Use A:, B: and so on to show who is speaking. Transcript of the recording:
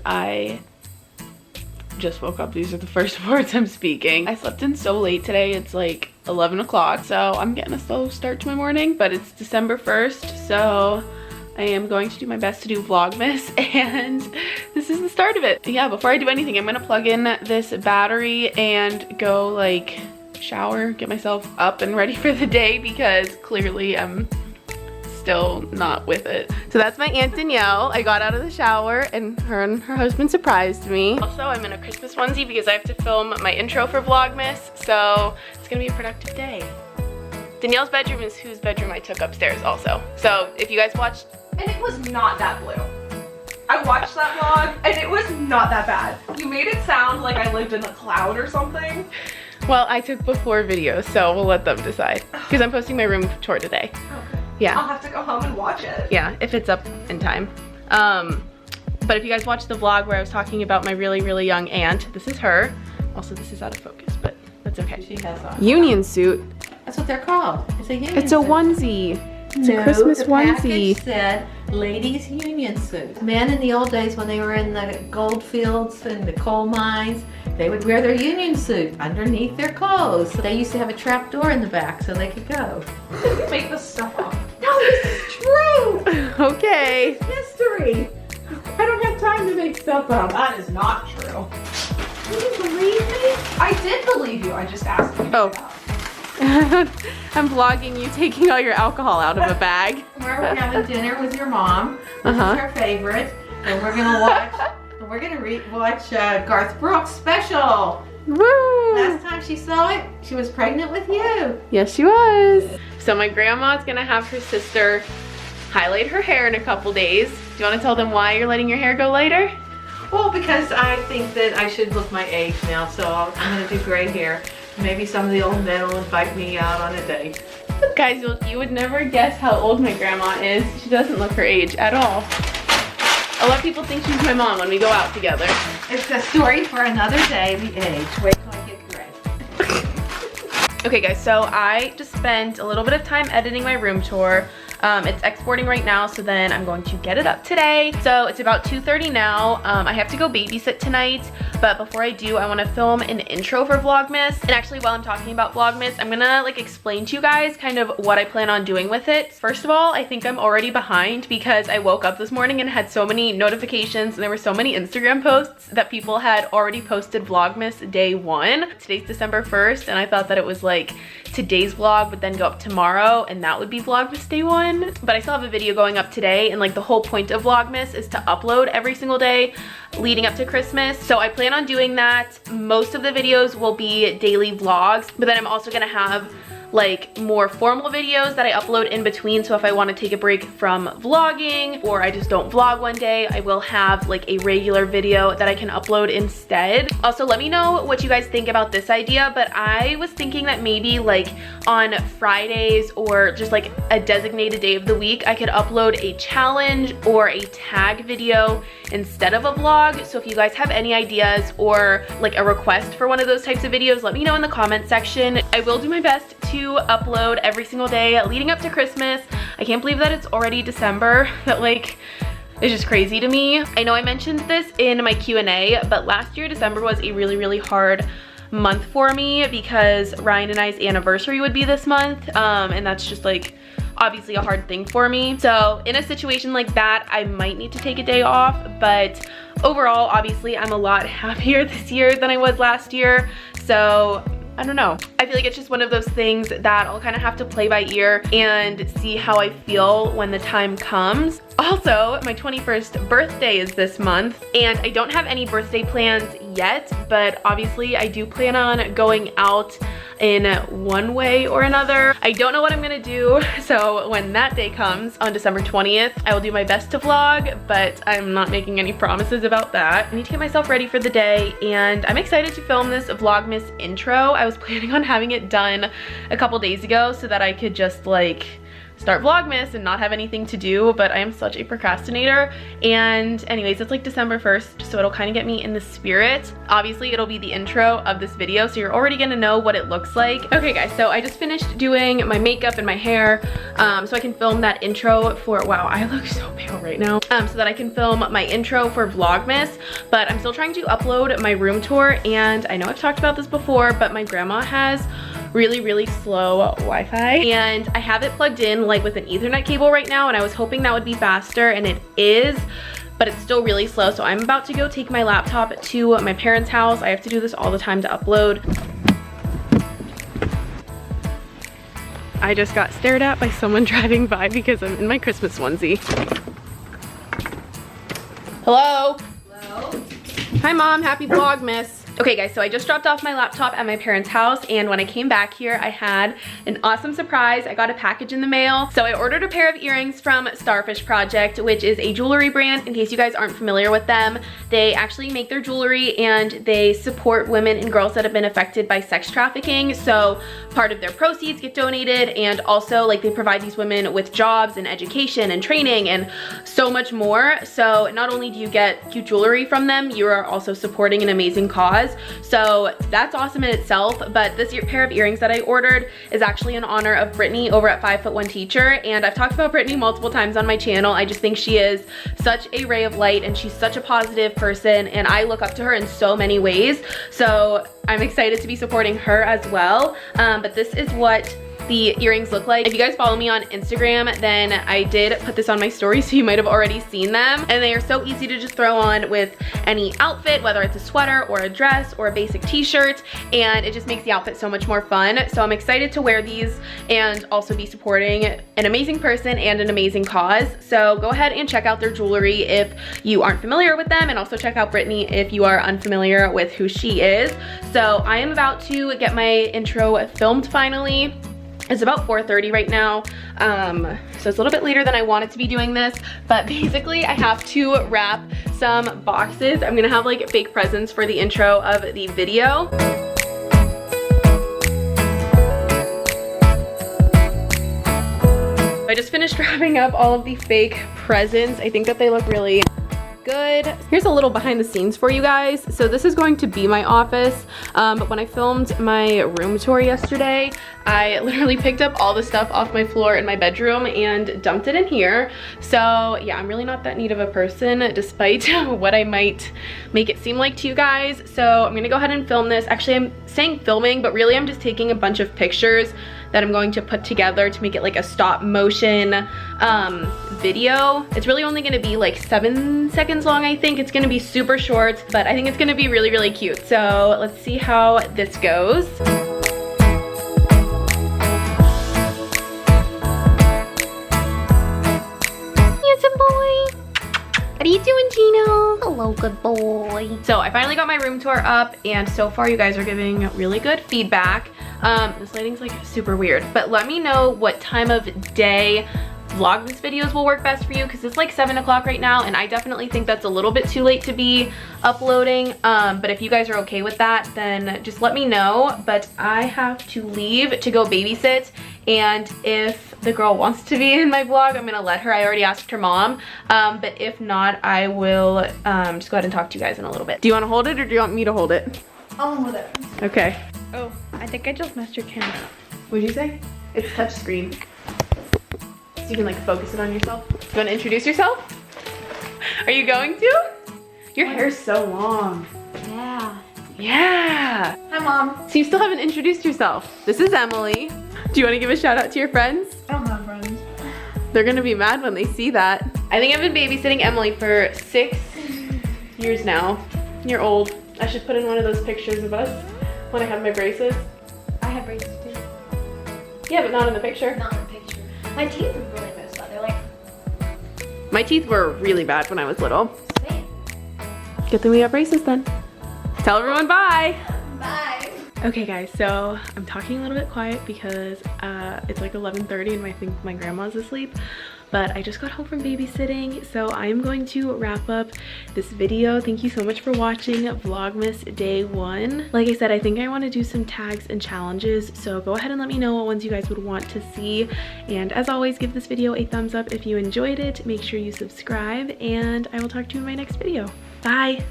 A: I just woke up. These are the first words I'm speaking. I slept in so late today. It's like 11 o'clock, so I'm getting a slow start to my morning, but it's December 1st, so I am going to do my best to do Vlogmas, and this is the start of it. Yeah, before I do anything, I'm gonna plug in this battery and go like shower, get myself up and ready for the day, because clearly I'm still not with it. So that's my Aunt Danielle. I got out of the shower and her husband surprised me. Also, I'm in a Christmas onesie because I have to film my intro for Vlogmas, so it's gonna be a productive day. Danielle's bedroom is whose bedroom I took upstairs also. So if you guys watched...
B: And it was not that blue. I watched that vlog and it was not that bad. You made it sound like I lived in a cloud or something.
A: Well, I took before videos, so we'll let them decide. Because I'm posting my room tour today.
B: Okay.
A: Yeah.
B: I'll have to go home and watch it.
A: Yeah, if it's up in time. But if you guys watched the vlog where I was talking about my really, really young aunt, this is her. Also, this is out of focus, but that's okay.
C: She has on.
A: Union suit.
C: That's what they're called. It's a union
A: It's a
C: suit.
A: onesie. It's
C: No,
A: a Christmas
C: the
A: onesie.
C: package said ladies union suit. Men in the old days when they were in the gold fields and the coal mines, they would wear their union suit underneath their clothes. They used to have a trap door in the back so they could go.
B: Make this stuff up.
C: No, this is true.
A: Okay.
C: It's history. I don't have time to make stuff up.
B: That is not true.
C: You didn't believe me?
B: I did believe you. I just asked you.
A: Oh. I'm vlogging you taking all your alcohol out of a bag.
C: We're having dinner with your mom. This is her favorite, and we're gonna watch. Watch Garth Brooks' special.
A: Woo!
C: Last time she saw it, she was pregnant with you.
A: Yes, she was. So my grandma's gonna have her sister highlight her hair in a couple days. Do you want to tell them why you're letting your hair go lighter?
C: Well, because I think that I should look my age now, so I'm gonna do gray hair. Maybe some of the old men will invite me out on a date.
A: Guys, you would never guess how old my grandma is. She doesn't look her age at all. A lot of people think she's my mom when we go out together.
C: It's a story for another day, the age. Wait till I get gray.
A: Okay guys, so I just spent a little bit of time editing my room tour. It's exporting right now, so then I'm going to get it up today. So it's about 2:30 now. I have to go babysit tonight, but before I do, I want to film an intro for Vlogmas. And actually, while I'm talking about Vlogmas, I'm gonna like explain to you guys kind of what I plan on doing with it. First of all, I think I'm already behind because I woke up this morning and had so many notifications and there were so many Instagram posts that people had already posted Vlogmas day 1. Today's December 1st, and I thought that it was like today's vlog would then go up tomorrow and that would be Vlogmas day 1. But I still have a video going up today, and like the whole point of Vlogmas is to upload every single day leading up to Christmas. So I plan on doing that. Most of the videos will be daily vlogs, but then I'm also gonna have like more formal videos that I upload in between. So if I want to take a break from vlogging or I just don't vlog one day, I will have like a regular video that I can upload instead. Also, let me know what you guys think about this idea, but I was thinking that maybe like on Fridays or just like a designated day of the week, I could upload a challenge or a tag video instead of a vlog. So if you guys have any ideas or like a request for one of those types of videos, let me know in the comment section. I will do my best to upload every single day leading up to Christmas. I can't believe that it's already December. That like is just crazy to me. I know I mentioned this in my Q&A, but last year December was a really, really hard month for me because Ryan and I's anniversary would be this month, and that's just like obviously a hard thing for me. So in a situation like that, I might need to take a day off, but overall, obviously I'm a lot happier this year than I was last year. So I don't know. I feel like it's just one of those things that I'll kind of have to play by ear and see how I feel when the time comes. Also, my 21st birthday is this month, and I don't have any birthday plans yet, but obviously I do plan on going out in one way or another. I don't know what I'm gonna do, so when that day comes on December 20th, I will do my best to vlog, but I'm not making any promises about that. I need to get myself ready for the day, and I'm excited to film this Vlogmas intro. I was planning on having it done a couple days ago so that I could just like start Vlogmas and not have anything to do, but I am such a procrastinator. And anyways, it's like December 1st, so it'll kind of get me in the spirit. Obviously, it'll be the intro of this video, so you're already gonna know what it looks like. Okay guys, so I just finished doing my makeup and my hair, so I can film that intro for, wow, I look so pale right now, so that I can film my intro for Vlogmas. But I'm still trying to upload my room tour, and I know I've talked about this before, but my grandma has really slow Wi-Fi, and I have it plugged in like with an Ethernet cable right now, and I was hoping that would be faster, and it is, but it's still really slow. So I'm about to go take my laptop to my parents' house. I have to do this all the time to upload. I just got stared at by someone driving by because I'm in my Christmas onesie. Hello?
B: Hello?
A: Hi Mom, happy Vlogmas. Okay guys, so I just dropped off my laptop at my parents' house, and when I came back here, I had an awesome surprise. I got a package in the mail. So I ordered a pair of earrings from Starfish Project, which is a jewelry brand. In case you guys aren't familiar with them, they actually make their jewelry and they support women and girls that have been affected by sex trafficking. So part of their proceeds get donated, and also like they provide these women with jobs and education and training and so much more. So not only do you get cute jewelry from them, you are also supporting an amazing cause. So that's awesome in itself. But this pair of earrings that I ordered is actually in honor of Brittany over at 5'1" Teacher, and I've talked about Brittany multiple times on my channel. I just think she is such a ray of light, and she's such a positive person, and I look up to her in so many ways. So I'm excited to be supporting her as well. But this is what the earrings look like. If you guys follow me on Instagram, then I did put this on my story, so you might have already seen them. And they are so easy to just throw on with any outfit, whether it's a sweater or a dress or a basic t-shirt, and it just makes the outfit so much more fun. So I'm excited to wear these and also be supporting an amazing person and an amazing cause. So go ahead and check out their jewelry if you aren't familiar with them, and also check out Brittany if you are unfamiliar with who she is. So I am about to get my intro filmed finally. It's about 4:30 right now, so it's a little bit later than I wanted to be doing this, but basically I have to wrap some boxes. I'm gonna have like fake presents for the intro of the video. I just finished wrapping up all of the fake presents. I think that they look really good. Here's a little behind the scenes for you guys. So this is going to be my office, but when I filmed my room tour yesterday, I literally picked up all the stuff off my floor in my bedroom and dumped it in here. So yeah, I'm really not that neat of a person, despite what I might make it seem like to you guys. So I'm gonna go ahead and film this. Actually, I'm saying filming, but really I'm just taking a bunch of pictures that I'm going to put together to make it like a stop motion video. It's really only gonna be like 7 seconds long, I think. It's gonna be super short, but I think it's gonna be really cute. So let's see how this goes. Handsome boy. What are you doing, Gino? Hello, good boy. So I finally got my room tour up, and so far you guys are giving really good feedback. This lighting's like super weird, but let me know what time of day Vlogmas videos will work best for you, because it's like 7 o'clock right now, and I definitely think that's a little bit too late to be uploading. But if you guys are okay with that, then just let me know. But I have to leave to go babysit, and if the girl wants to be in my vlog, I'm gonna let her. I already asked her mom, but if not, I will just go ahead and talk to you guys in a little bit. Do you want to hold it, or do you want me to hold it?
B: I'll hold it.
A: Okay.
B: Oh, I think I just messed your camera up.
A: What'd you say? It's touch screen. So you can like focus it on yourself. You want to introduce yourself? Are you going to? Your hair's so long.
B: Yeah.
A: Yeah.
B: Hi, Mom.
A: So you still haven't introduced yourself. This is Emily. Do you want to give a shout out to your friends?
B: I don't have friends.
A: They're gonna be mad when they see that. I think I've been babysitting Emily for 6 years now. You're old. I should put in one of those pictures of us when I have my braces.
B: I have braces too.
A: Yeah, but not in the picture.
B: Not in the picture. My teeth are really messed up. They're like...
A: My teeth were really bad when I was little.
B: Same.
A: Good thing we have braces then. Tell everyone bye.
B: Bye.
A: Okay guys, so I'm talking a little bit quiet because it's like 11:30 and I think my grandma's asleep. but I just got home from babysitting, so I am going to wrap up this video. Thank you so much for watching Vlogmas Day 1. Like I said, I think I want to do some tags and challenges, so go ahead and let me know what ones you guys would want to see. And as always, give this video a thumbs up if you enjoyed it. Make sure you subscribe, and I will talk to you in my next video. Bye!